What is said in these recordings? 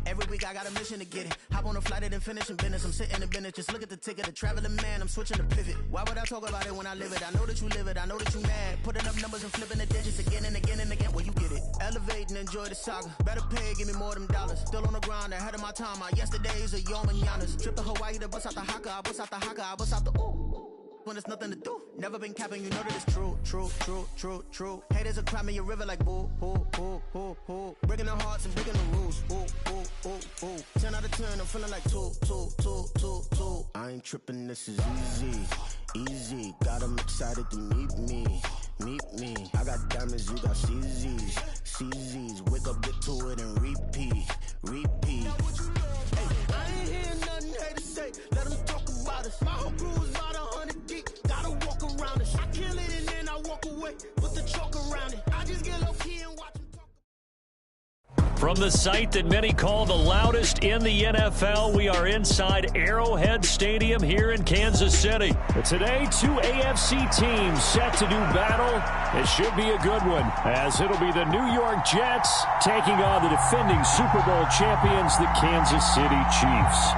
Every week I got a mission to get it. Hop on a flight and then finish in business. I'm sitting in business, just look at the ticket. A traveling man, I'm switching to pivot. Why would I talk about it when I live it? I know that you live it, I know that you mad. Putting up numbers and flipping the digits again and again and again. Well, you get it. Elevate and enjoy the saga. Better pay, give me more of them dollars. Still on the grind, ahead of my time. My yesterdays are your mananas. Trip to Hawaii to bust out the haka. I bust out the haka, I bust out the ooh. When there's nothing to do. Never been capping, you know that it's true, true, true, true, true. Haters will cry me a river like boo, hoo, hoo, hoo, hoo. Breaking their hearts and breaking the rules. Ooh, ooh, ooh, ooh. 10 out of 10, I'm feeling like 2, 2, 2, 2, 2. I ain't tripping, this is easy, easy. Got 'em excited to meet me, meet me. I got diamonds, you got CZs, CZs. Wake up, get to it and repeat, repeat. Hey, I ain't hearing nothing haters say. Let them talk about us. My whole crew is about 100 deep. Gotta walk around it. I kill it and then I walk away with the chalk around it. I just get low key and watch them talk. From the site that many call the loudest in the NFL, we are inside Arrowhead Stadium here in Kansas City. But today, two AFC teams set to do battle. It should be a good one, as it'll be the New York Jets taking on the defending Super Bowl champions, the Kansas City Chiefs.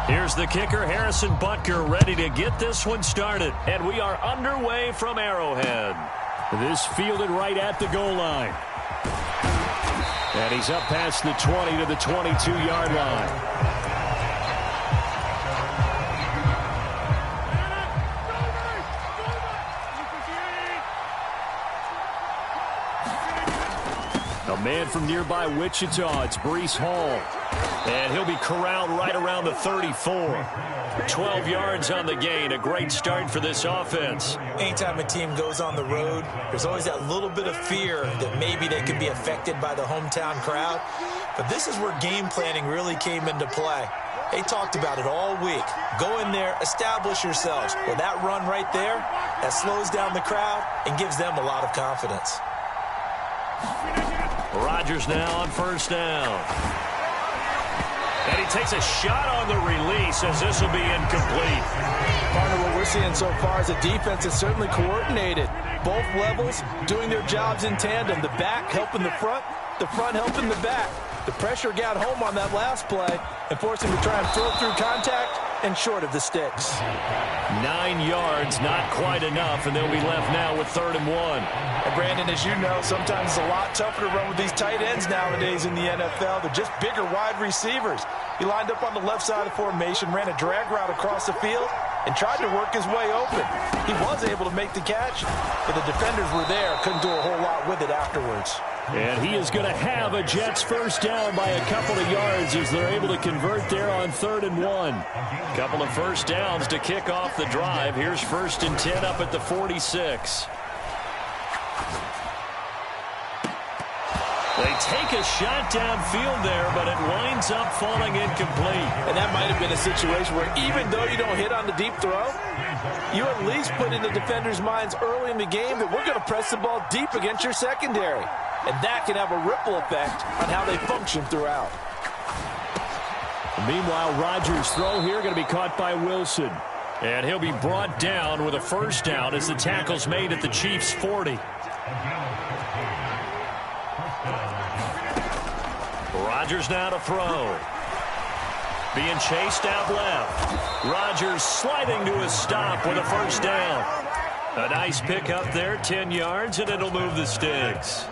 Here's the kicker, Harrison Butker, ready to get this one started. And we are underway from Arrowhead. This fielded right at the goal line. And he's up past the 20 to the 22-yard line. A man from nearby Wichita, it's Breece Hall. And he'll be corralled right around the 34. 12 yards on the gain. A great start for this offense. Anytime a team goes on the road, there's always that little bit of fear that maybe they could be affected by the hometown crowd. But this is where game planning really came into play. They talked about it all week. Go in there, establish yourselves. Well, that run right there, that slows down the crowd and gives them a lot of confidence. Rodgers now on first down. And he takes a shot on the release as this will be incomplete. Partner, what we're seeing so far is a defense that's certainly coordinated. Both levels doing their jobs in tandem. The back helping the front helping the back. The pressure got home on that last play and forced him to try and throw through contact and short of the sticks. 9 yards, not quite enough, and they'll be left now with 3rd and 1. And Brandon, as you know, sometimes it's a lot tougher to run with these tight ends nowadays in the NFL. They're just bigger wide receivers. He lined up on the left side of the formation, ran a drag route across the field, and tried to work his way open. He was able to make the catch, but the defenders were there, couldn't do a whole lot with it afterwards. And he is going to have a Jets first down by a couple of yards as they're able to convert there on 3rd and 1. Couple of first downs to kick off the drive. Here's 1st and 10 up at the 46. They take a shot downfield there, but it winds up falling incomplete. And that might have been a situation where even though you don't hit on the deep throw, you at least put in the defenders' minds early in the game that we're going to press the ball deep against your secondary. And that can have a ripple effect on how they function throughout. Meanwhile, Rodgers' throw here going to be caught by Wilson. And he'll be brought down with a first down as the tackle's made at the Chiefs' 40. Rodgers now to throw. Being chased out left. Rodgers sliding to a stop with a first down. A nice pickup there, 10 yards, and it'll move the sticks.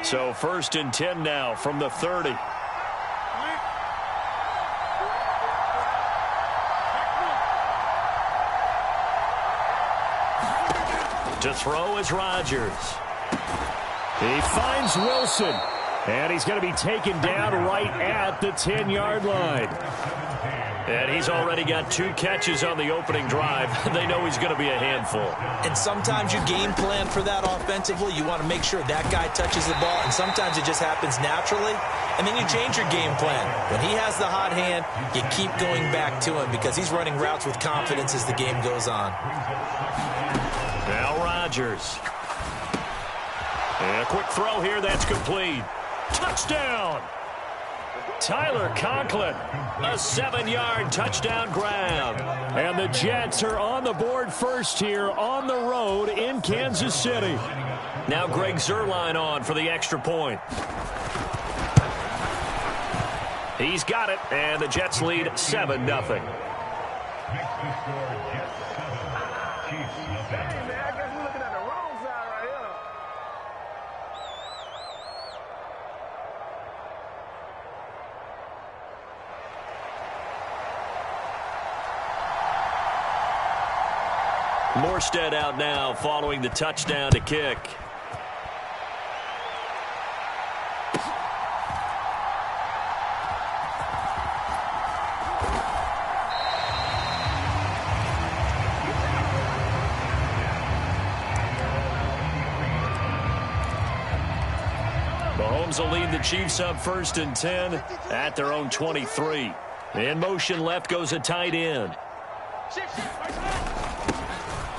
So 1st and 10 now from the 30. To throw is Rodgers. He finds Wilson. And he's going to be taken down right at the 10-yard line. And he's already got 2 catches on the opening drive. They know he's going to be a handful. And sometimes you game plan for that offensively. You want to make sure that guy touches the ball, and sometimes it just happens naturally. And then you change your game plan. When he has the hot hand, you keep going back to him because he's running routes with confidence as the game goes on. Now Rodgers. And a quick throw here, that's complete. Touchdown! Tyler Conklin, a 7-yard touchdown grab. And the Jets are on the board first here on the road in Kansas City. Now Greg Zuerlein on for the extra point. He's got it, and the Jets lead 7-0. Morstead out now following the touchdown to kick. Mahomes will lead the Chiefs up 1st and 10 at their own 23. In motion left goes a tight end.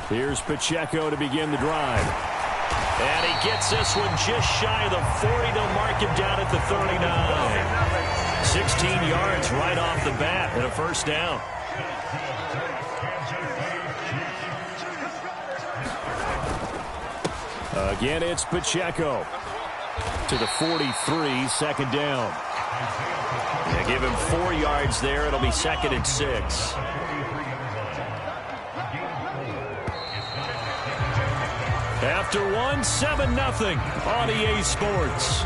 Here's Pacheco to begin the drive. And he gets this one just shy of the 40. They'll mark him down at the 39. 16 yards right off the bat and a first down. Again, it's Pacheco to the 43, second down. They give him 4 yards there. It'll be 2nd and 6. After 1, 7-0 on EA Sports.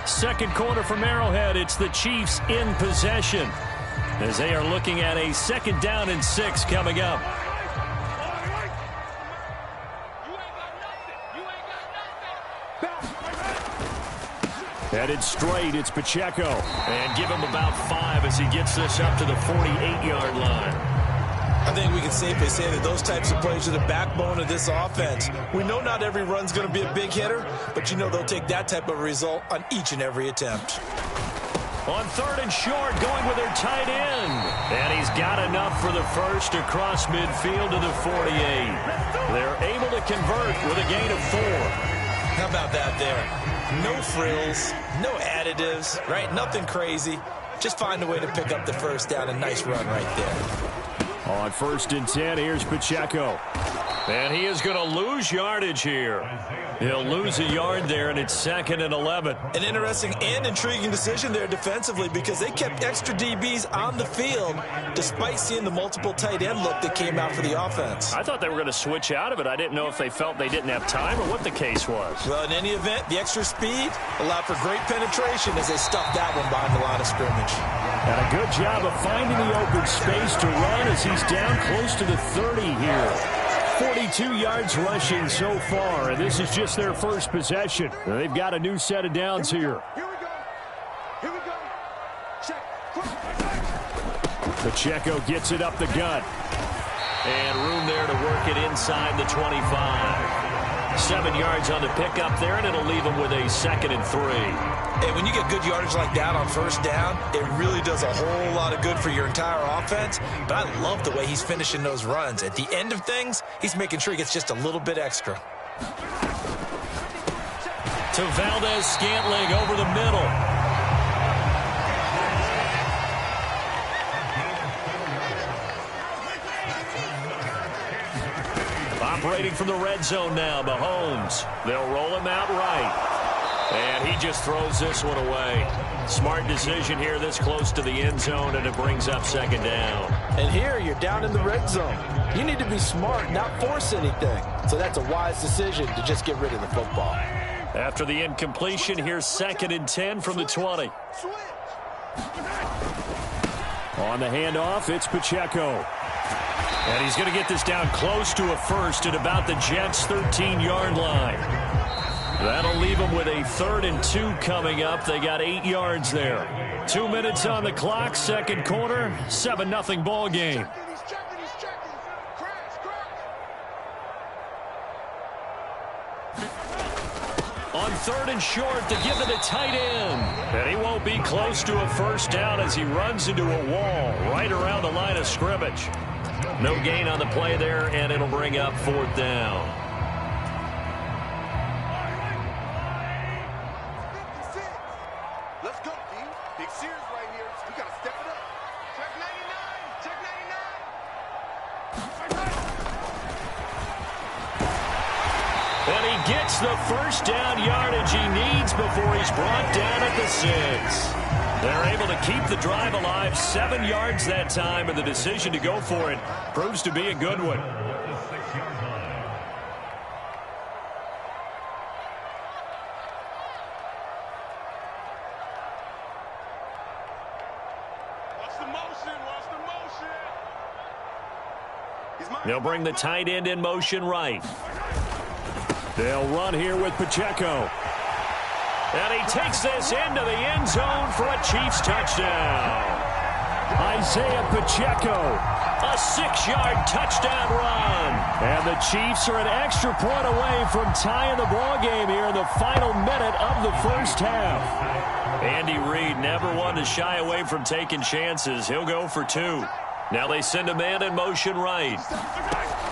Second quarter from Arrowhead. It's the Chiefs in possession as they are looking at a 2nd down and 6 coming up. Headed straight, it's Pacheco. And give him about 5 as he gets this up to the 48-yard line. I think we can safely say that those types of plays are the backbone of this offense. We know not every run's going to be a big hitter, but you know they'll take that type of result on each and every attempt. On 3rd and short, going with their tight end. And he's got enough for the first across midfield to the 48. They're able to convert with a gain of 4. How about that there? No frills, no additives, right? Nothing crazy. Just find a way to pick up the first down. A nice run right there. On 1st and 10, here's Pacheco. And he is going to lose yardage here. He'll lose a yard there, and it's 2nd and 11. An interesting and intriguing decision there defensively because they kept extra DBs on the field despite seeing the multiple tight end look that came out for the offense. I thought they were going to switch out of it. I didn't know if they felt they didn't have time or what the case was. Well, in any event, the extra speed allowed for great penetration as they stuffed that one behind the line of scrimmage. And a good job of finding the open space to run as he's down close to the 30 here. 42 yards rushing so far, and this is just their first possession. They've got a new set of downs here. Here we go. Check. Pacheco gets it up the gut. And room there to work it inside the 25. 7 yards on the pickup there, and it'll leave him with a 2nd and 3. And when you get good yardage like that on first down, it really does a whole lot of good for your entire offense. But I love the way he's finishing those runs. At the end of things, he's making sure he gets just a little bit extra. To Valdez-Scantling over the middle. Operating from the red zone now, Mahomes. They'll roll him out right. And he just throws this one away. Smart decision here this close to the end zone, and it brings up 2nd down. And here you're down in the red zone. You need to be smart, not force anything. So that's a wise decision to just get rid of the football. After the incompletion, here's 2nd and 10 from the 20. On the handoff, it's Pacheco. And he's going to get this down close to a first at about the Jets' 13-yard line. That'll leave them with a 3rd and 2 coming up. They got 8 yards there. 2 minutes on the clock, second quarter, 7-0 ball game. On 3rd and short to give it a tight end. And he won't be close to a first down as he runs into a wall right around the line of scrimmage. No gain on the play there, and it'll bring up 4th down. gets the first down yardage he needs before he's brought down at the 6. They're able to keep the drive alive, 7 yards that time, and the decision to go for it proves to be a good one. They'll bring the tight end in motion right. They'll run here with Pacheco. And he takes this into the end zone for a Chiefs touchdown. Isaiah Pacheco, a 6-yard touchdown run. And the Chiefs are an extra point away from tying the ball game here in the final minute of the first half. Andy Reid never one to shy away from taking chances. He'll go for 2. Now they send a man in motion right.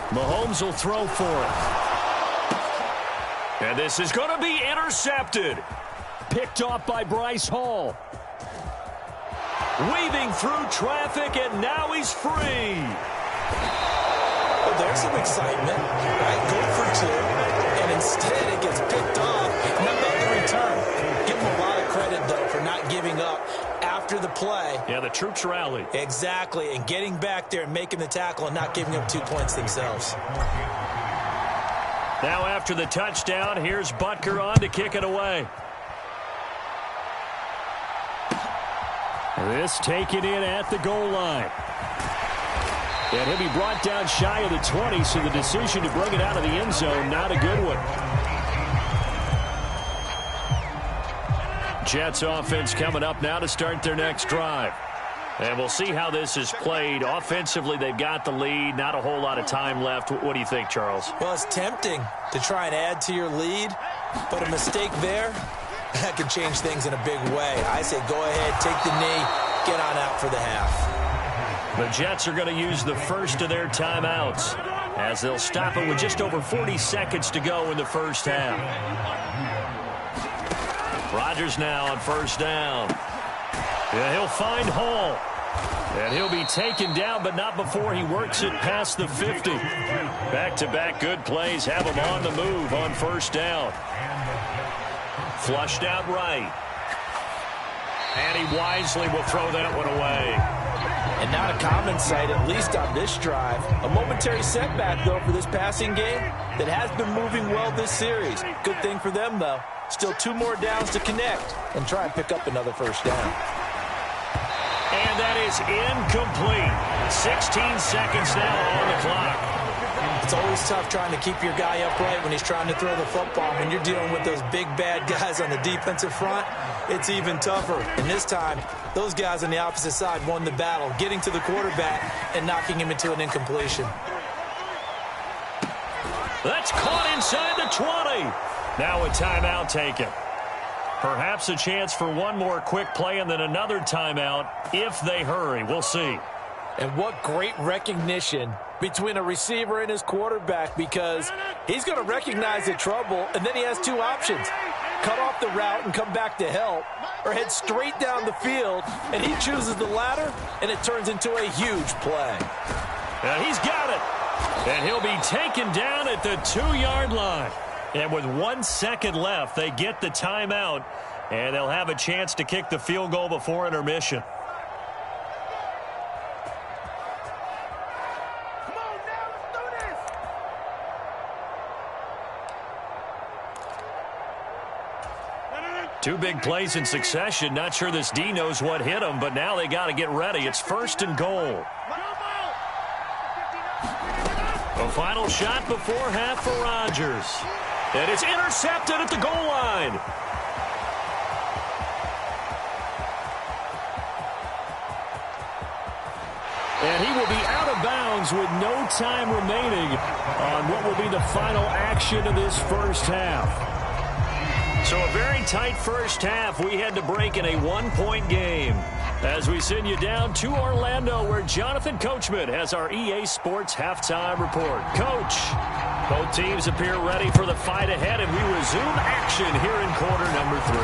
Mahomes will throw for it. And this is going to be intercepted. Picked off by Bryce Hall. Weaving through traffic, and now he's free. Well, there's some excitement, right? Go for 2, and instead it gets picked off. And how about the return? Give him a lot of credit, though, for not giving up after the play. Yeah, the troops rally. Exactly, and getting back there and making the tackle and not giving up 2 points themselves. Now after the touchdown, here's Butker on to kick it away. This taken in at the goal line. And he'll be brought down shy of the 20, so the decision to bring it out of the end zone, not a good one. Jets offense coming up now to start their next drive. And we'll see how this is played. Offensively, they've got the lead. Not a whole lot of time left. What do you think, Charles? Well, it's tempting to try and add to your lead, but a mistake there, that could change things in a big way. I say go ahead, take the knee, get on out for the half. The Jets are going to use the first of their timeouts as they'll stop it with just over 40 seconds to go in the first half. Rodgers now on first down. Yeah, he'll find Hall. And he'll be taken down, but not before he works it past the 50. Back-to-back good plays have him on the move on first down. Flushed out right. And he wisely will throw that one away. And not a common sight, at least on this drive. A momentary setback, though, for this passing game that has been moving well this series. Good thing for them, though. Still 2 more downs to connect and try and pick up another first down. And that is incomplete. 16 seconds now on the clock. It's always tough trying to keep your guy upright when he's trying to throw the football. When you're dealing with those big, bad guys on the defensive front, it's even tougher. And this time, those guys on the opposite side won the battle, getting to the quarterback and knocking him into an incompletion. That's caught inside the 20. Now a timeout taken. Perhaps a chance for one more quick play and then another timeout if they hurry. We'll see. And what great recognition between a receiver and his quarterback, because he's going to recognize the trouble, and then he has 2 options. Cut off the route and come back to help, or head straight down the field, and he chooses the latter, and it turns into a huge play. And he's got it. And he'll be taken down at the 2-yard line. And with 1 second left, they get the timeout, and they'll have a chance to kick the field goal before intermission. Come on now, let's do this. 2 big plays in succession. Not sure this D knows what hit him, but now they got to get ready. It's 1st and goal. A final shot before half for Rodgers. And it's intercepted at the goal line. And he will be out of bounds with no time remaining on what will be the final action of this first half. So a very tight first half. We had to break in a 1-point game as we send you down to Orlando, where Jonathan Coachman has our EA Sports halftime report. Coach, both teams appear ready for the fight ahead, and we resume action here in quarter number 3.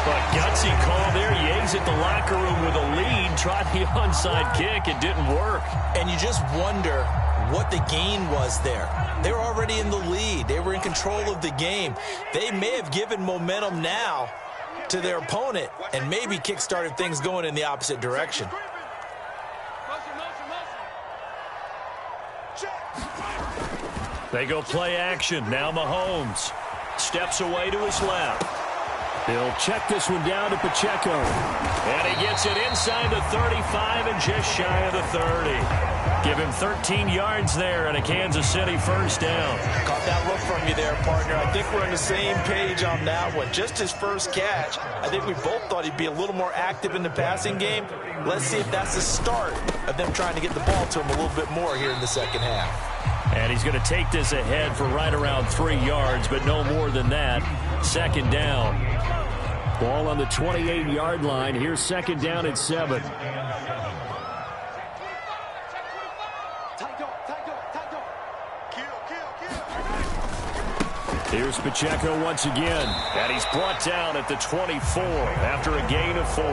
But gutsy call there. Yates at the locker room with a lead. Tried the onside kick. It didn't work. And you just wonder what the gain was there. They were already in the lead. They were in control of the game. They may have given momentum now to their opponent and maybe kick-started things going in the opposite direction. They go play action. Now Mahomes steps away to his left. He'll check this one down to Pacheco. And he gets it inside the 35 and just shy of the 30. Give him 13 yards there and a Kansas City first down. Caught that look from you there, partner. I think we're on the same page on that one. Just his first catch. I think we both thought he'd be a little more active in the passing game. Let's see if that's the start of them trying to get the ball to him a little bit more here in the second half. And he's going to take this ahead for right around 3 yards, but no more than that. Second down. Ball on the 28-yard line. Here's second down at 7. Here's Pacheco once again, and he's brought down at the 24 after a gain of 4.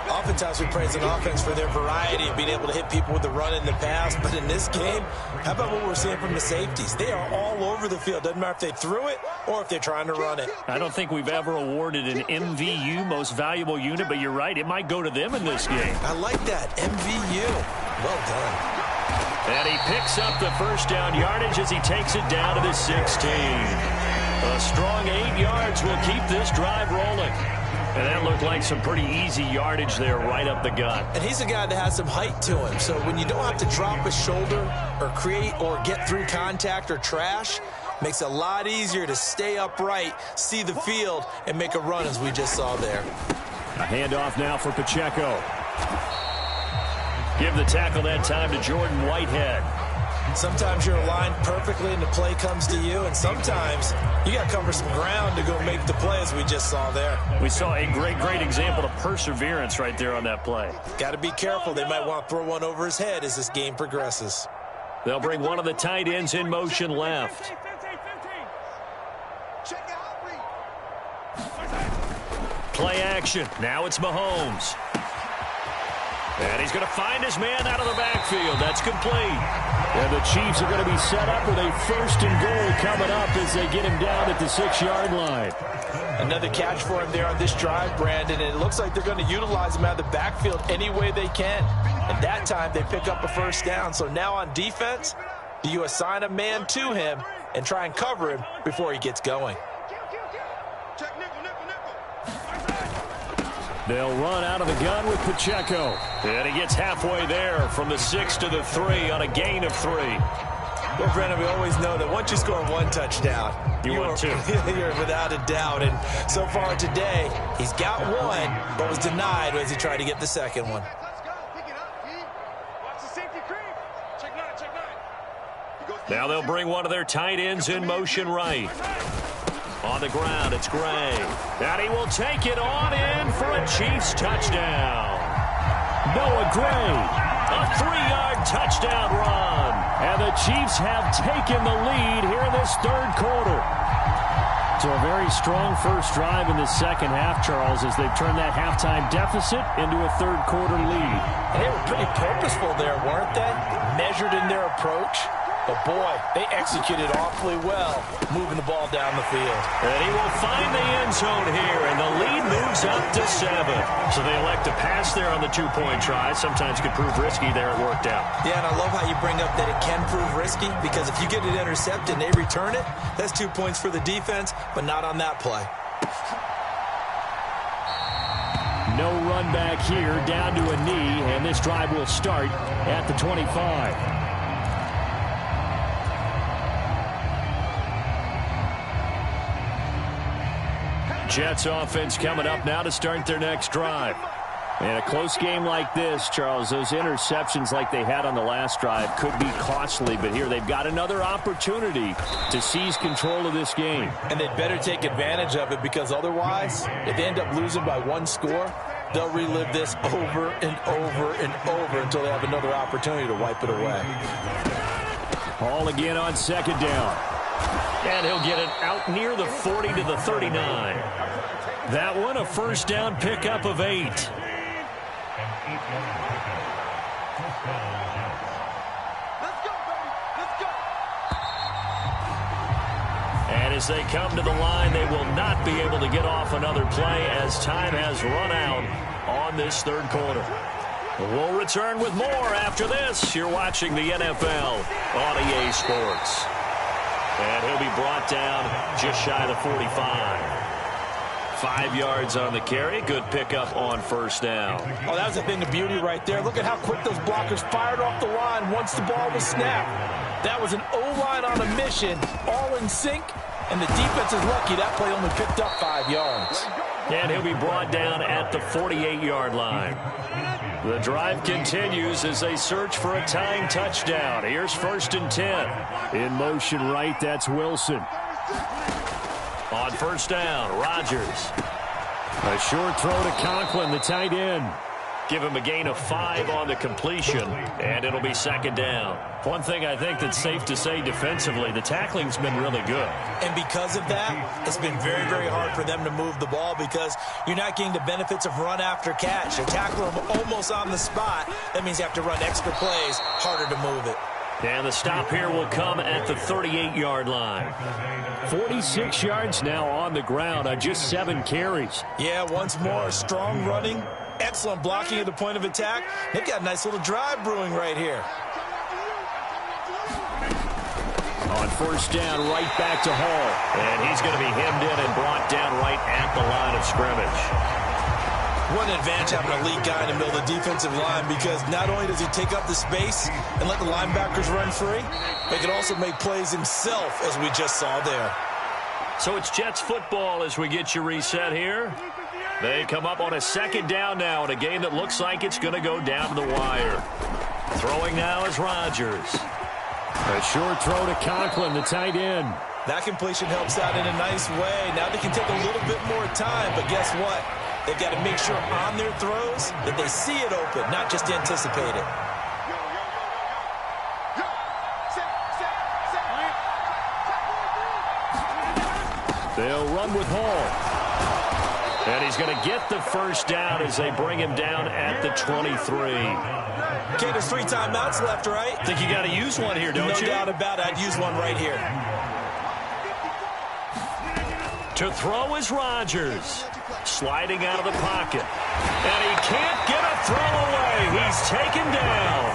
Oftentimes we praise an offense for their variety of being able to hit people with the run in the pass, but in this game, how about what we're seeing from the safeties? They are all over the field. Doesn't matter if they threw it or if they're trying to run it. I don't think we've ever awarded an MVU, most valuable unit, but you're right, it might go to them in this game. I like that, MVU. Well done. And he picks up the first down yardage as he takes it down to the 16. A strong 8 yards will keep this drive rolling. And that looked like some pretty easy yardage there right up the gut. And he's a guy that has some height to him. So when you don't have to drop a shoulder or create or get through contact or trash, makes it a lot easier to stay upright, see the field, and make a run as we just saw there. A handoff now for Pacheco. Give the tackle that time to Jordan Whitehead. Sometimes you're aligned perfectly and the play comes to you, and sometimes you got to cover some ground to go make the play as we just saw there. We saw a great example of perseverance right there on that play. Got to be careful. They might want to throw one over his head as this game progresses. They'll bring one of the tight ends in motion left. Play action. Now it's Mahomes. And he's going to find his man out of the backfield. That's complete. And the Chiefs are going to be set up with a first and goal coming up as they get him down at the 6-yard line. Another catch for him there on this drive, Brandon, and it looks like they're going to utilize him out of the backfield any way they can. And that time they pick up a first down. So now on defense, do you assign a man to him and try and cover him before he gets going? They'll run out of the gun with Pacheco. And he gets halfway there from the 6 to the 3 on a gain of 3. Well, Brandon, we always know that once you score one touchdown, you're without a doubt. And so far today, he's got one, but was denied as he tried to get the second one. Now they'll bring one of their tight ends in motion right. On the ground, it's Gray. And he will take it on in for a Chiefs touchdown. Noah Gray, a 3-yard touchdown run. And the Chiefs have taken the lead here in this third quarter. So a very strong first drive in the second half, Charles, as they've turned that halftime deficit into a third quarter lead. They were pretty purposeful there, weren't they? Measured in their approach. But, boy, they executed awfully well, moving the ball down the field. And he will find the end zone here, and the lead moves up to 7. So they elect to pass there on the two-point try. Sometimes could prove risky there. It worked out. Yeah, and I love how you bring up that it can prove risky, because if you get it intercepted and they return it, that's 2 points for the defense, but not on that play. No run back here, down to a knee, and this drive will start at the 25. Jets offense coming up now to start their next drive. And a close game like this, Charles, those interceptions like they had on the last drive could be costly. But here they've got another opportunity to seize control of this game. And they'd better take advantage of it, because otherwise, if they end up losing by 1 score, they'll relive this over and over and over until they have another opportunity to wipe it away. Hall again on second down. And he'll get it out near the 40 to the 39. That one a first down pickup of 8. As they come to the line, they will not be able to get off another play as time has run out on this third quarter. We'll return with more after this. You're watching the NFL on EA Sports. And he'll be brought down just shy of the 45. 5 yards on the carry. Good pickup on first down. Oh, that was a thing of beauty right there. Look at how quick those blockers fired off the line once the ball was snapped. That was an O-line on a mission, all in sync, and the defense is lucky that play only picked up 5 yards. And he'll be brought down at the 48-yard line. The drive continues as they search for a tying touchdown. Here's 1st and 10. In motion right, that's Wilson. On first down, Rodgers. A short throw to Conklin, the tight end. Give him a gain of 5 on the completion, and it'll be 2nd down. One thing I think that's safe to say defensively, the tackling's been really good. And because of that, it's been very, very hard for them to move the ball because you're not getting the benefits of run after catch. They tackle them almost on the spot. That means you have to run extra plays, harder to move it. And the stop here will come at the 38-yard line. 46 yards now on the ground on just 7 carries. Yeah, once more, strong running, excellent blocking at the point of attack. They've got a nice little drive brewing right here. On first down, right back to Hall. And he's going to be hemmed in and brought down right at the line of scrimmage. What an advantage having a elite guy in the middle of the defensive line because not only does he take up the space and let the linebackers run free, but he can also make plays himself, as we just saw there. So it's Jets football as we get you reset here. They come up on a 2nd down now in a game that looks like it's going to go down to the wire. Throwing now is Rodgers. A short throw to Conklin, the tight end. That completion helps out in a nice way. Now they can take a little bit more time, but guess what? They've got to make sure on their throws that they see it open, not just anticipate it. They'll run with Hall. And he's going to get the first down as they bring him down at the 23. Okay, there's 3 timeouts left, right? I think you got to use one here, don't you? No doubt about it. I'd use one right here. To throw is Rodgers. Sliding out of the pocket. And he can't get a throw away. He's taken down.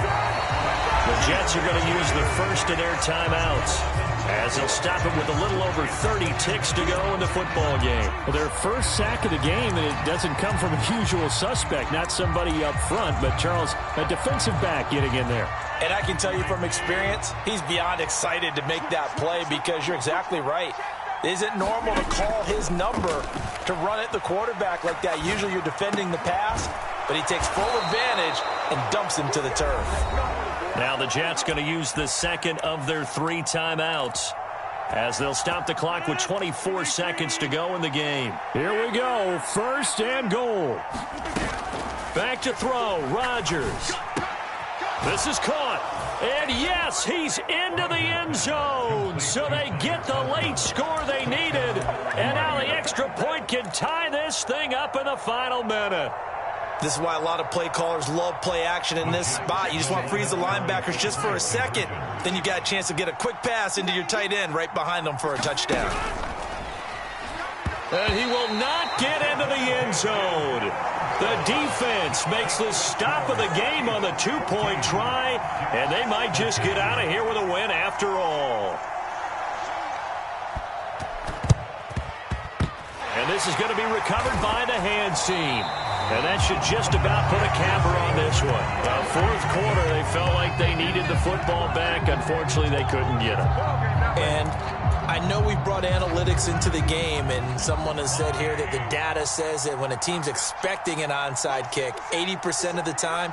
The Jets are going to use the first of their timeouts as they'll stop it with a little over 30 ticks to go in the football game. Well, their first sack of the game, and it doesn't come from a usual suspect, not somebody up front, but Charles, a defensive back getting in there. And I can tell you from experience, he's beyond excited to make that play because you're exactly right. Is it normal to call his number to run at the quarterback like that? Usually you're defending the pass, but he takes full advantage and dumps him to the turf. Now the Jets going to use the second of their 3 timeouts as they'll stop the clock with 24 seconds to go in the game. Here we go, 1st and goal. Back to throw, Rodgers. This is caught. And yes, he's into the end zone. So they get the late score they needed. And now the extra point can tie this thing up in the final minute. This is why a lot of play callers love play action in this spot. You just want to freeze the linebackers just for a second. Then you got a chance to get a quick pass into your tight end right behind them for a touchdown. And he will not get into the end zone. The defense makes the stop of the game on the 2-point try, and they might just get out of here with a win after all. And this is going to be recovered by the hands team. And that should just about put a capper on this one. The 4th quarter, they felt like they needed the football back. Unfortunately, they couldn't get it. And I know we brought analytics into the game, and someone has said here that the data says that when a team's expecting an onside kick, 80% of the time,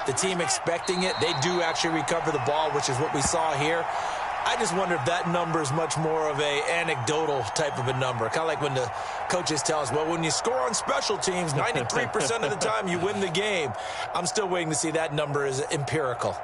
the team expecting it, they do actually recover the ball, which is what we saw here. I just wonder if that number is much more of a anecdotal type of a number. Kind of like when the coaches tell us, well, when you score on special teams, 93% of the time you win the game. I'm still waiting to see that number is empirical.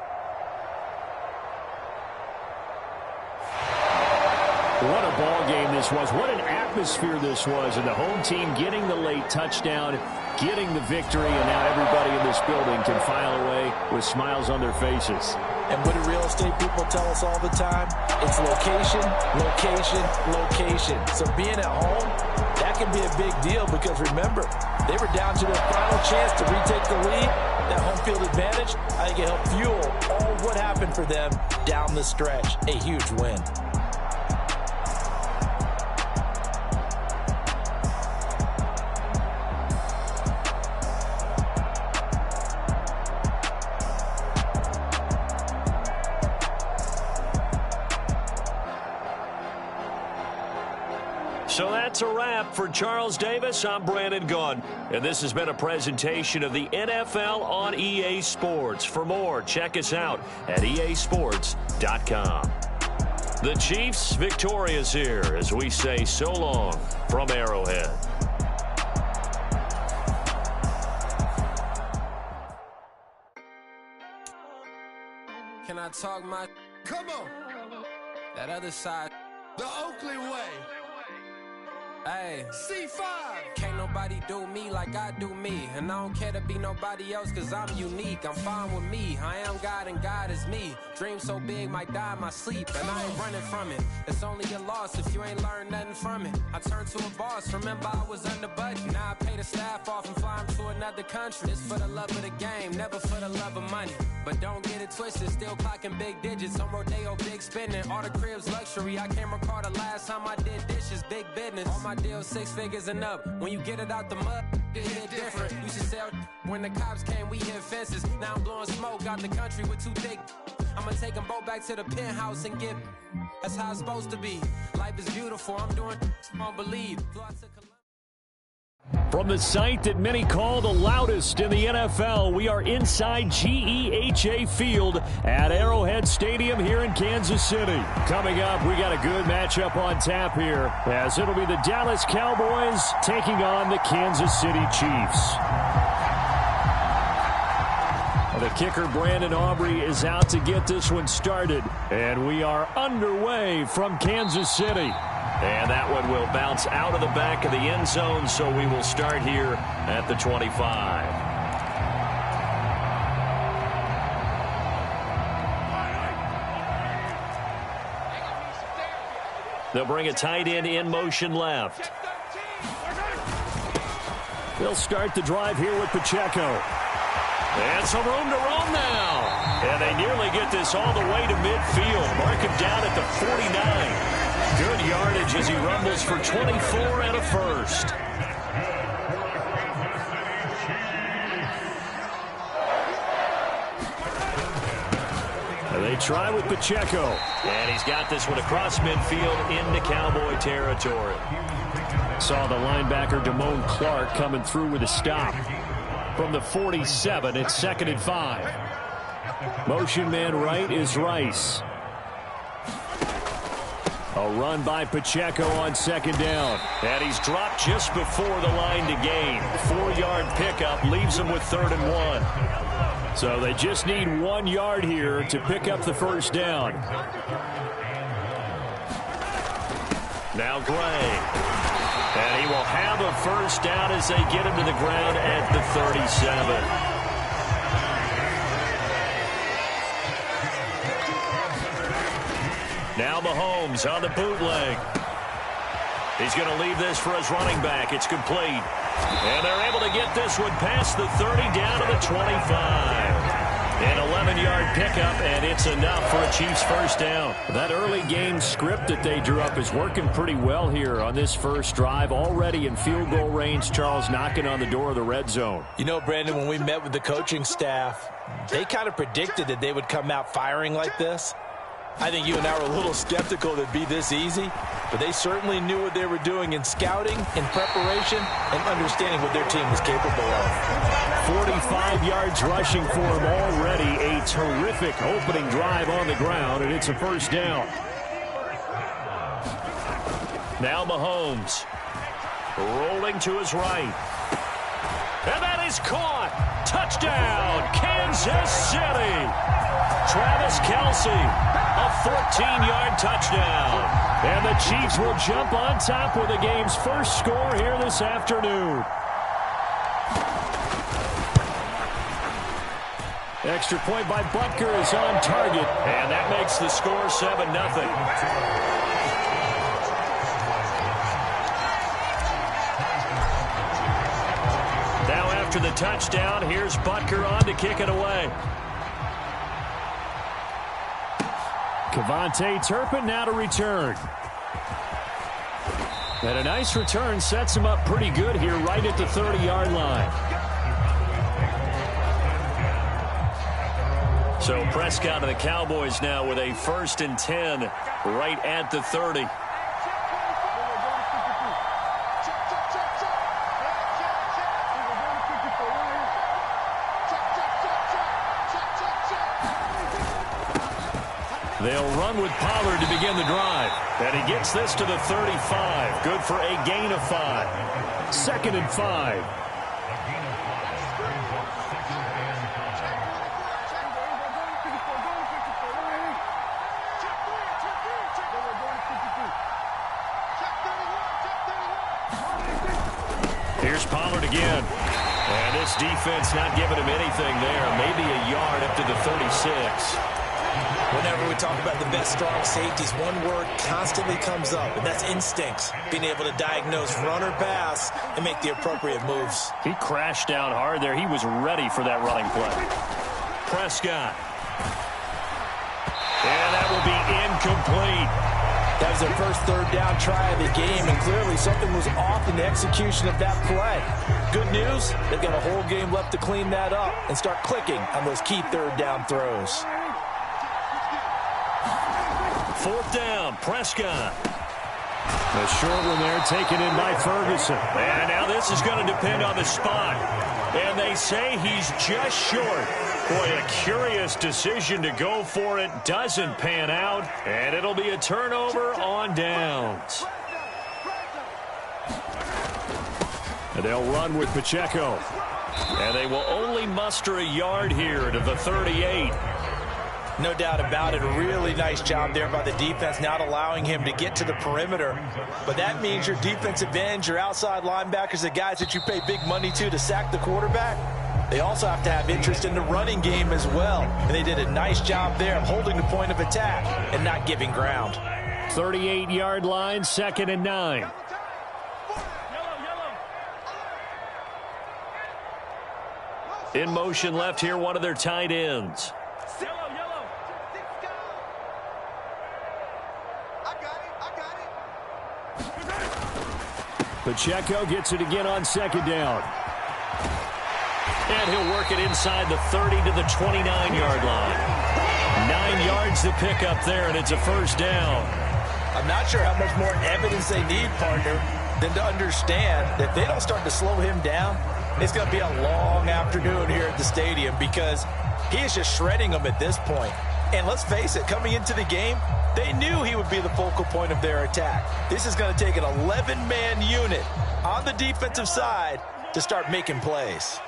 What a ball game this was. What an atmosphere this was. And the home team getting the late touchdown, getting the victory, and now everybody in this building can file away with smiles on their faces. And what do real estate people tell us all the time? It's location, location, location. So being at home, that can be a big deal because remember, they were down to their final chance to retake the lead. That home field advantage, I think it helped fuel all what happened for them down the stretch. A huge win. So that's a wrap for Charles Davis. I'm Brandon Gunn, and this has been a presentation of the NFL on EA Sports. For more, check us out at easports.com. The Chiefs victorious here as we say so long from Arrowhead. Can I talk my... Come on. That other side... The Oakley way. Hey. C5. Can't nobody do me like I do me. And I don't care to be nobody else cause I'm unique. I'm fine with me. I am God and God is me. Dream so big might die in my sleep. And I ain't running from it. It's only a loss if you ain't learned nothing from it. I turned to a boss. Remember I was under budget. Now I pay the staff off and fly them to another country. It's for the love of the game, never for the love of money. But don't get it twisted, still clocking big digits. On Rodeo, big spending. All the cribs luxury. I can't recall the last time I did dishes. Big business. All my deals 6 figures and up. When you get it out the mud, it hit different. You should sell when the cops came, we hit fences. Now I'm blowing smoke out the country with 2 thick. I'ma take them both back to the penthouse and get. That's how it's supposed to be. Life is beautiful. I'm doing won't believe. From the site that many call the loudest in the NFL, we are inside GEHA Field at Arrowhead Stadium here in Kansas City. Coming up, we got a good matchup on tap here, as it'll be the Dallas Cowboys taking on the Kansas City Chiefs. The kicker, Brandon Aubrey, is out to get this one started, and we are underway from Kansas City. And that one will bounce out of the back of the end zone, so we will start here at the 25. They'll bring a tight end in motion left. They'll start the drive here with Pacheco. And some room to roam now. And they nearly get this all the way to midfield. Mark him down at the 49. Good yardage as he rumbles for 24 and a first. They try with Pacheco. And he's got this one across midfield into Cowboy territory. Saw the linebacker Damone Clark coming through with a stop. From the 47, it's 2nd and 5. Motion man right is Rice. A run by Pacheco on 2nd down. And he's dropped just before the line to gain. 4-yard pickup leaves him with 3rd and 1. So they just need 1 yard here to pick up the first down. Now Gray. And he will have a first down as they get him to the ground at the 37. Now Mahomes on the bootleg. He's going to leave this for his running back. It's complete. And they're able to get this one past the 30 down to the 25. An 11-yard pickup, and it's enough for a Chiefs first down. That early game script that they drew up is working pretty well here on this first drive. Already in field goal range, Charles knocking on the door of the red zone. You know, Brandon, when we met with the coaching staff, they kind of predicted that they would come out firing like this. I think you and I were a little skeptical that it'd be this easy, but they certainly knew what they were doing in scouting, in preparation, and understanding what their team was capable of. 45 yards rushing for him already. A terrific opening drive on the ground, and it's a first down. Now Mahomes rolling to his right. And that is caught. Touchdown, Kansas City. Travis Kelce, a 14-yard touchdown. And the Chiefs will jump on top with the game's first score here this afternoon. Extra point by Butker is on target, and that makes the score 7-0. Now after the touchdown, here's Butker on to kick it away. Kevontae Turpin now to return. And a nice return sets him up pretty good here right at the 30-yard line. So Prescott and the Cowboys now with a 1st and 10 right at the 30. They'll run with Pollard to begin the drive. And he gets this to the 35. Good for a gain of 5. 2nd and 5. Here's Pollard again. And this defense not giving him anything there. Maybe a yard up to the 36. Whenever we talk about the best strong safeties, one word constantly comes up, and that's instincts. Being able to diagnose run or pass and make the appropriate moves. He crashed down hard there. He was ready for that running play. Prescott. And that will be incomplete. That was their first 3rd down try of the game, and clearly something was off in the execution of that play. Good news, they've got a whole game left to clean that up and start clicking on those key 3rd down throws. 4th down, Prescott. The short one there taken in by Ferguson. And now this is going to depend on the spot. And they say he's just short. Boy, a curious decision to go for it. Doesn't pan out. And it'll be a turnover on downs. And they'll run with Pacheco. And they will only muster a yard here to the 38. No doubt about it. A really nice job there by the defense, not allowing him to get to the perimeter. But that means your defensive ends, your outside linebackers, the guys that you pay big money to sack the quarterback, they also have to have interest in the running game as well. And they did a nice job there of holding the point of attack and not giving ground. 38-yard line, 2nd and 9. In motion left here, one of their tight ends. Pacheco gets it again on 2nd down. And he'll work it inside the 30 to the 29-yard line. 9 yards to pick up there, and it's a 1st down. I'm not sure how much more evidence they need, partner, than to understand that if they don't start to slow him down, it's going to be a long afternoon here at the stadium because he is just shredding them at this point. And let's face it, coming into the game, they knew he would be the focal point of their attack. This is going to take an 11-man unit on the defensive side to start making plays.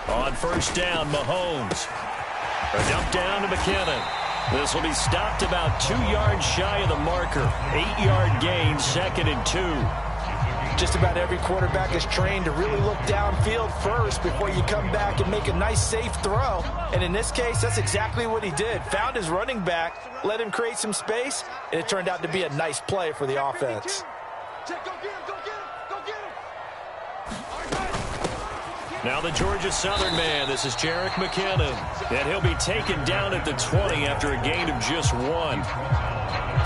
On 1st down, Mahomes. A dump down to McKinnon. This will be stopped about 2 yards shy of the marker. 8-yard gain, 2nd and 2. Just about every quarterback is trained to really look downfield first before you come back and make a nice, safe throw. And in this case, that's exactly what he did. Found his running back, let him create some space, and it turned out to be a nice play for the offense. Now the Georgia Southern man, this is Jerick McKinnon. And he'll be taken down at the 20 after a gain of just 1.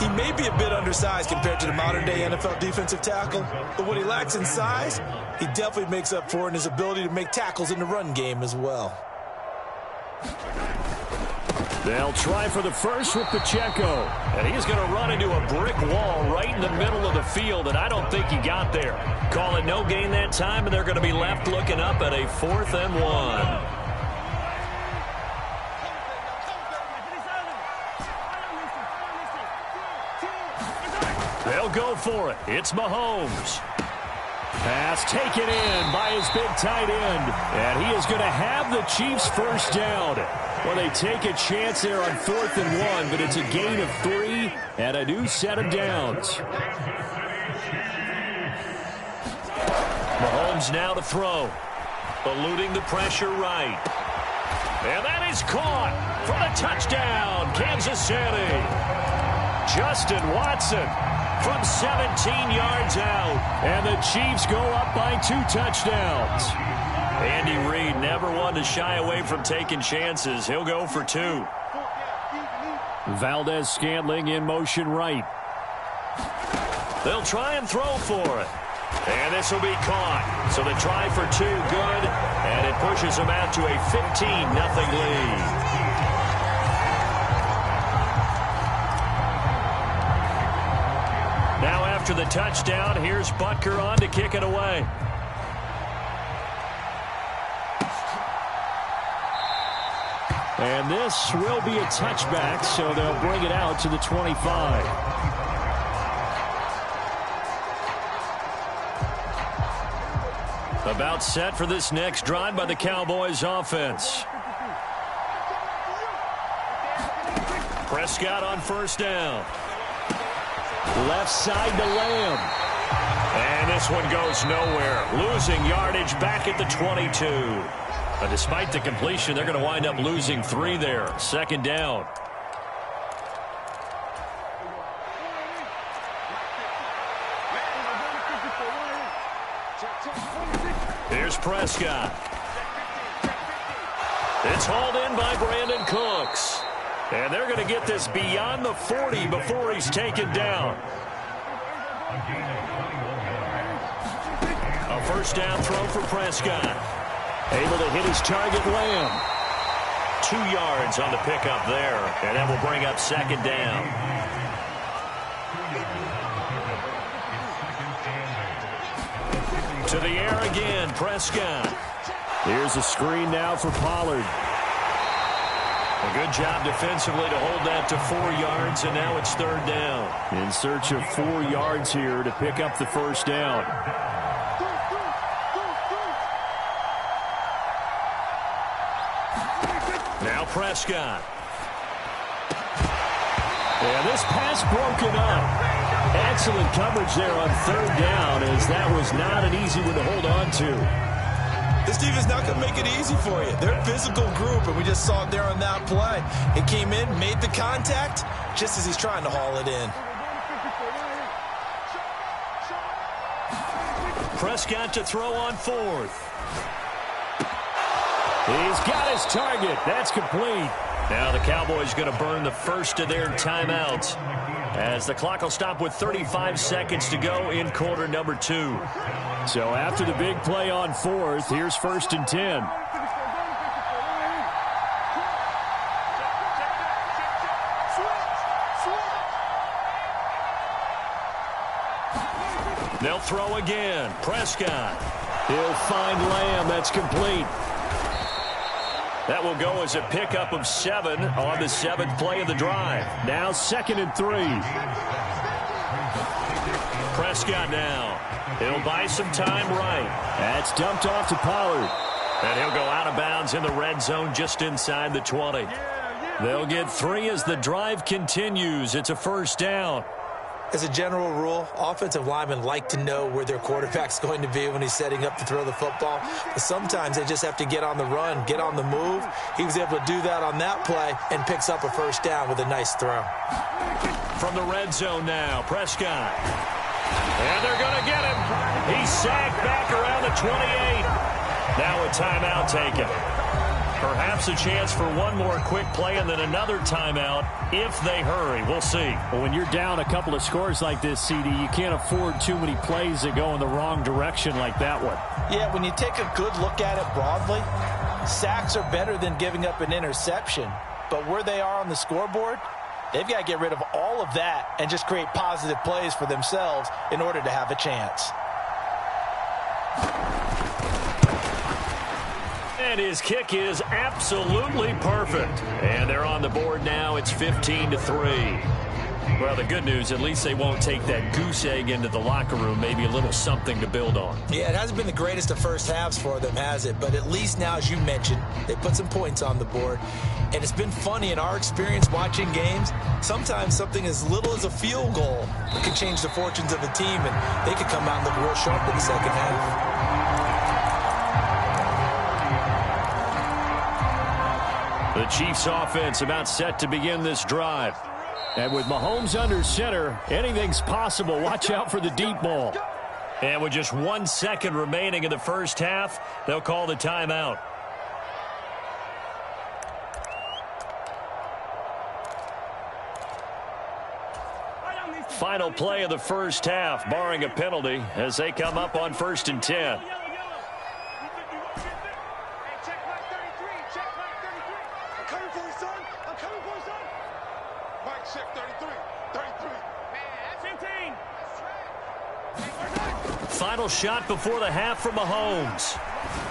He may be a bit undersized compared to the modern-day NFL defensive tackle, but what he lacks in size, he definitely makes up for in his ability to make tackles in the run game as well. They'll try for the first with Pacheco. And he's going to run into a brick wall right in the middle of the field, and I don't think he got there. Call it no gain that time, and they're going to be left looking up at a 4th and 1. They'll go for it. It's Mahomes. Pass taken in by his big tight end. And he is going to have the Chiefs 1st down. Well, they take a chance there on 4th and 1, but it's a gain of 3 and a new set of downs. Mahomes now to throw. Eluding the pressure right. And that is caught for the touchdown, Kansas City. Justin Watson from 17 yards out. And the Chiefs go up by 2 touchdowns. Andy Reid never one to shy away from taking chances. He'll go for 2. Valdez-Scantling in motion right. They'll try and throw for it. And this will be caught. So the try for 2, good. And it pushes them out to a 15-0 lead. Now after the touchdown, here's Butker on to kick it away. And this will be a touchback, so they'll bring it out to the 25. About set for this next drive by the Cowboys offense. Prescott on 1st down. Left side to Lamb. And this one goes nowhere. Losing yardage back at the 22. But despite the completion, they're going to wind up losing 3 there. 2nd down. Here's Prescott. It's hauled in by Brandon Cooks. And they're going to get this beyond the 40 before he's taken down. A 1st down throw for Prescott. Able to hit his target, Lamb. 2 yards on the pickup there. And that will bring up 2nd down. To the air again, Prescott. Here's a screen now for Pollard. A good job defensively to hold that to 4 yards, and now it's 3rd down. In search of 4 yards here to pick up the 1st down. Now Prescott. And this pass broken up. Excellent coverage there on 3rd down, as that was not an easy one to hold on to. This defense not going to make it easy for you. They're a physical group, and we just saw it there on that play. It came in, made the contact, just as he's trying to haul it in. Prescott to throw on 4th. He's got his target. That's complete. Now the Cowboys going to burn the first of their timeouts, as the clock will stop with 35 seconds to go in quarter number 2. So after the big play on 4th, here's 1st and 10. They'll throw again. Prescott. He'll find Lamb. That's complete. That will go as a pickup of 7 on the 7th play of the drive. Now 2nd and 3. Prescott now. He'll buy some time right. That's dumped off to Pollard. And he'll go out of bounds in the red zone just inside the 20. They'll get 3 as the drive continues. It's a 1st down. As a general rule, offensive linemen like to know where their quarterback's going to be when he's setting up to throw the football. But sometimes they just have to get on the run, get on the move. He was able to do that on that play and picks up a 1st down with a nice throw. From the red zone now, Prescott. And they're going to get him. He's sacked back around the 28. Now a timeout taken. Perhaps a chance for one more quick play and then another timeout if they hurry. We'll see. Well, when you're down a couple of scores like this, CD, you can't afford too many plays that go in the wrong direction like that one. Yeah, when you take a good look at it broadly, sacks are better than giving up an interception. But where they are on the scoreboard, they've got to get rid of all of that and just create positive plays for themselves in order to have a chance. And his kick is absolutely perfect. And they're on the board now. It's 15-3. Well, the good news, at least they won't take that goose egg into the locker room, maybe a little something to build on. Yeah, it hasn't been the greatest of first halves for them, has it? But at least now, as you mentioned, they put some points on the board. And it's been funny in our experience watching games. Sometimes something as little as a field goal can change the fortunes of a team, and they could come out and look real sharp in the second half. The Chiefs offense about set to begin this drive. And with Mahomes under center, anything's possible. Watch out for the deep ball. And with just 1 second remaining in the first half, they'll call the timeout. Final play of the first half, barring a penalty, as they come up on 1st and 10. Final shot before the half for Mahomes.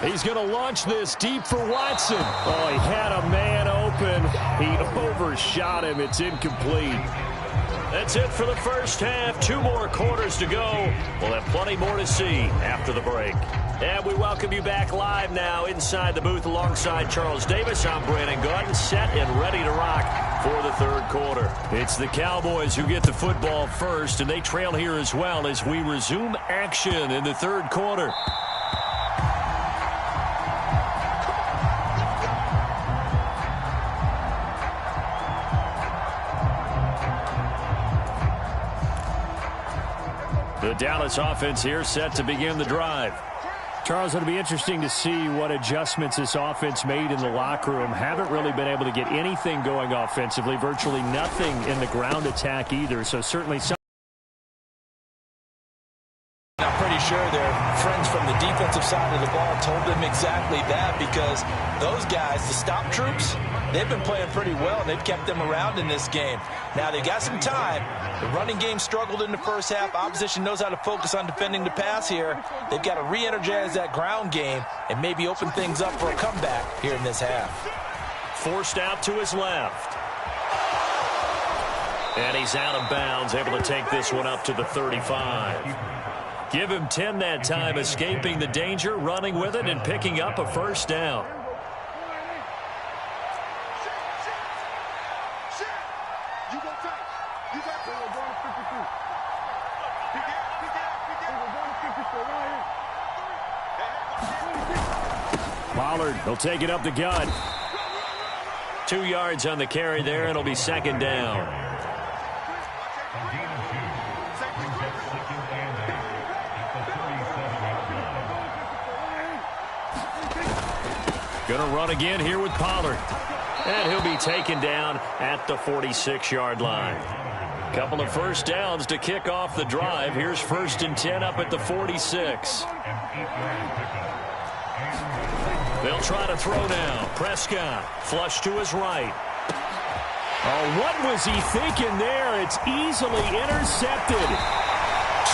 He's going to launch this deep for Watson. Oh, he had a man open. He overshot him. It's incomplete. That's it for the first half. 2 more quarters to go. We'll have plenty more to see after the break. And we welcome you back live now inside the booth alongside Charles Davis. I'm Brandon Gaudin, set and ready to rock for the third quarter. It's the Cowboys who get the football first, and they trail here as well as we resume action in the third quarter. The Dallas offense here set to begin the drive. Charles, it'll be interesting to see what adjustments this offense made in the locker room. Haven't really been able to get anything going offensively, virtually nothing in the ground attack either, so certainly some. I'm pretty sure their friends from the defensive side of the ball told them exactly that, because those guys, the stop troops, they've been playing pretty well, and they've kept them around in this game. Now, they've got some time. The running game struggled in the first half. Opposition knows how to focus on defending the pass here. They've got to re-energize that ground game and maybe open things up for a comeback here in this half. Forced out to his left. And he's out of bounds, able to take this one up to the 35. Give him 10 that time, escaping the danger, running with it, and picking up a first down. Pollard, he'll take it up the gut. 2 yards on the carry there, and it'll be second down. Going to run again here with Pollard. And he'll be taken down at the 46-yard line. Couple of first downs to kick off the drive. Here's 1st and 10 up at the 46. They'll try to throw now. Prescott, flush to his right. Oh, what was he thinking there? It's easily intercepted.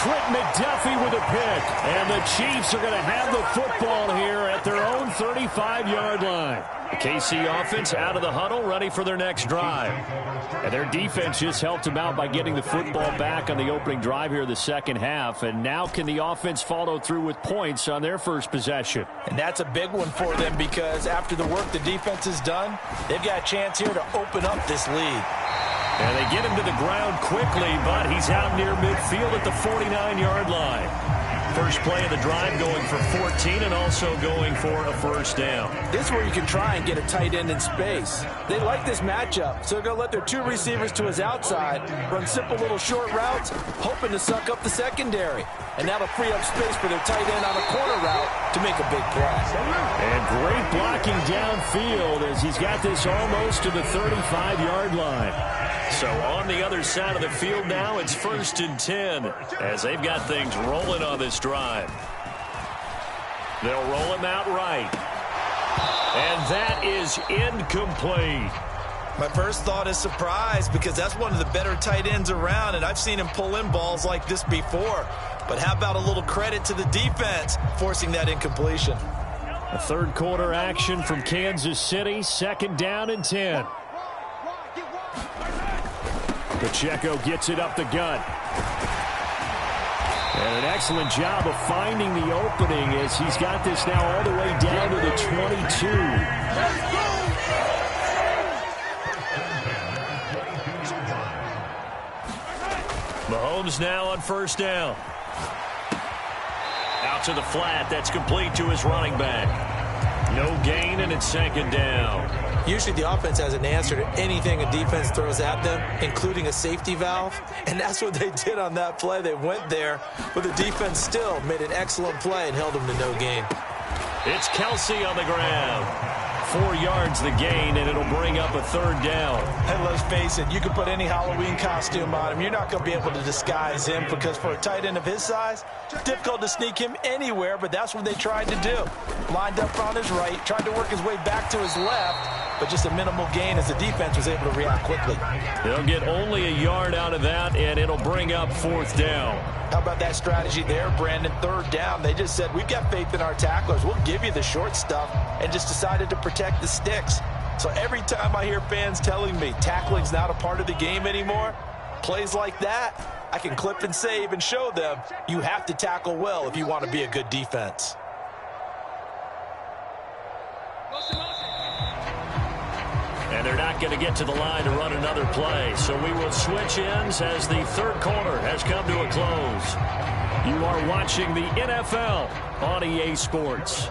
Trent McDuffie with a pick. And the Chiefs are going to have the football here at their own 35-yard line. The KC offense out of the huddle, ready for their next drive. And their defense just helped them out by getting the football back on the opening drive here in the second half. And now can the offense follow through with points on their first possession? And that's a big one for them, because after the work the defense has done, they've got a chance here to open up this lead. And they get him to the ground quickly, but he's out near midfield at the 49-yard line. First play of the drive going for 14 and also going for a first down. This is where you can try and get a tight end in space. They like this matchup, so they're going to let their 2 receivers to his outside run simple little short routes, hoping to suck up the secondary. And that'll free up space for their tight end on a corner route to make a big play. And great blocking downfield as he's got this almost to the 35-yard line. So on the other side of the field now, it's 1st and 10 as they've got things rolling on this drive. They'll roll him out right. And that is incomplete. My first thought is surprise, because that's one of the better tight ends around, and I've seen him pull in balls like this before. But how about a little credit to the defense forcing that incompletion? A third quarter action from Kansas City, 2nd down and 10. Pacheco gets it up the gut. And an excellent job of finding the opening as he's got this now all the way down to the 22. Mahomes now on first down. Out to the flat. That's complete to his running back. No gain, and it's second down. Usually the offense has an answer to anything a defense throws at them, including a safety valve. And that's what they did on that play. They went there, but the defense still made an excellent play and held them to no gain. It's Kelsey on the ground. 4 yards the gain, and it'll bring up a third down. And let's face it, you can put any Halloween costume on him. You're not going to be able to disguise him because for a tight end of his size, difficult to sneak him anywhere, but that's what they tried to do. Lined up on his right, tried to work his way back to his left, but just a minimal gain as the defense was able to react quickly. They'll get only a yard out of that, and it'll bring up fourth down. How about that strategy there, Brandon? Third down. They just said, we've got faith in our tacklers. We'll give you the short stuff, and just decided to protect the sticks. So every time I hear fans telling me tackling's not a part of the game anymore, plays like that, I can clip and save and show them you have to tackle well if you want to be a good defense. And they're not going to get to the line to run another play. So we will switch ends as the third quarter has come to a close. You are watching the NFL on EA Sports.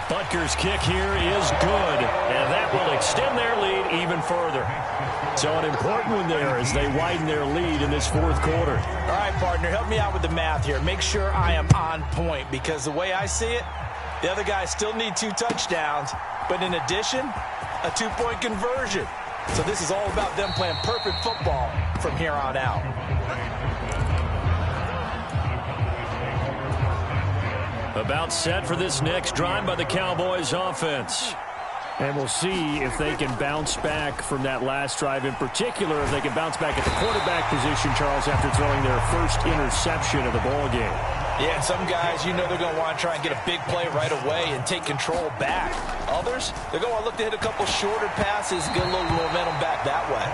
Butker's kick here is good, and that will extend their lead even further. So an important one there as they widen their lead in this fourth quarter. All right, partner, help me out with the math here. Make sure I am on point because the way I see it, the other guys still need 2 touchdowns, but in addition, a 2-point conversion. So this is all about them playing perfect football from here on out. About set for this next drive by the Cowboys offense. And we'll see if they can bounce back from that last drive. In particular, if they can bounce back at the quarterback position, Charles, after throwing their first interception of the ball game. Yeah, and some guys, you know they're going to want to try and get a big play right away and take control back. Others, they're going to look to hit a couple shorter passes, get a little momentum back that way.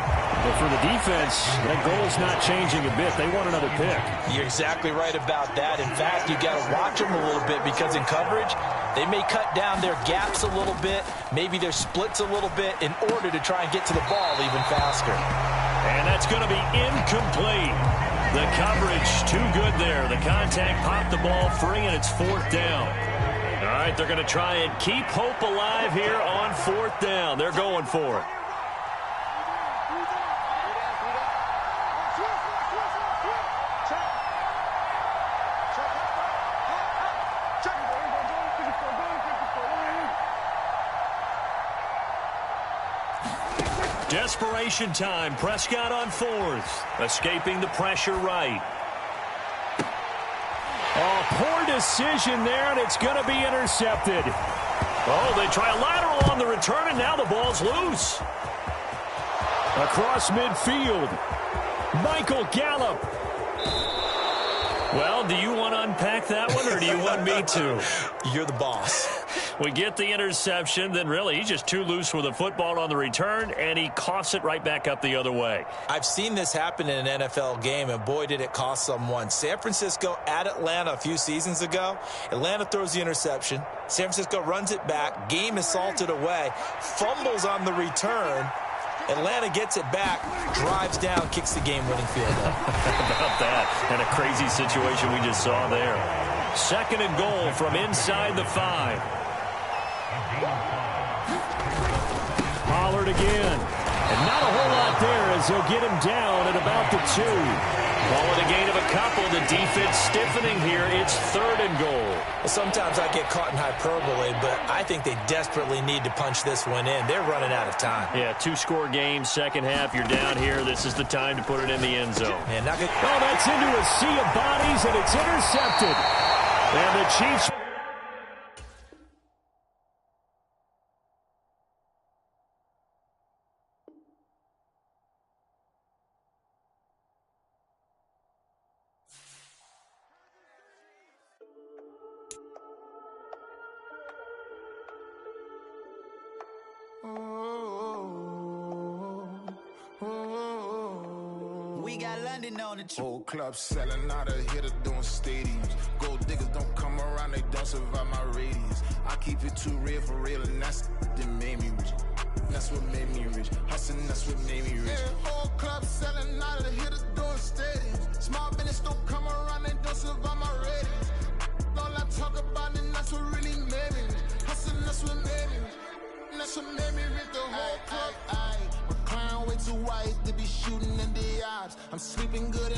But for the defense, that goal's not changing a bit. They want another pick. You're exactly right about that. In fact, you got to watch them a little bit because in coverage, they may cut down their gaps a little bit, maybe their splits a little bit in order to try and get to the ball even faster. And that's going to be incomplete. The coverage too good there. The contact popped the ball free, and it's fourth down. All right, they're going to try and keep hope alive here on fourth down. They're going for it. Desperation time. Prescott on fourth. Escaping the pressure right. Oh, poor decision there, and it's going to be intercepted. Oh, they try a lateral on the return, and now the ball's loose. Across midfield. Michael Gallup. Well, do you want to unpack that one, or do you want me to? You're the boss. We get the interception, then really he's just too loose with the football on the return, and he coughs it right back up the other way. I've seen this happen in an NFL game, and boy, did it cost someone. San Francisco at Atlanta a few seasons ago. Atlanta throws the interception. San Francisco runs it back. Game is salted away. Fumbles on the return. Atlanta gets it back, drives down, kicks the game-winning field goal. How about that? And a crazy situation we just saw there. Second and goal from inside the 5. Pollard again. And not a whole lot there as they'll get him down at about the 2. Ball with a gain of a couple. The defense stiffening here. It's third and goal. Well, sometimes I get caught in hyperbole, but I think they desperately need to punch this one in. They're running out of time. Yeah, 2-score game, second half. You're down here. This is the time to put it in the end zone. Yeah, not good. Oh, that's into a sea of bodies, and it's intercepted. And the Chiefs... We got London on the Whole club selling out of hitter doing stadiums. Gold diggers don't come around, they don't survive my radius. I keep it too real for real, and that's that made me rich. That's what made me rich. Hustling, that's what made me rich. Yeah, whole club selling out of hitters doing stadiums. Small business don't come around, they don't survive my radius. All I talk about, and that's what really made me rich. Hustling, that's what made me rich. And that's what made me rich. The whole club. My clown way too white to be shooting in the eyes. I'm sleeping good.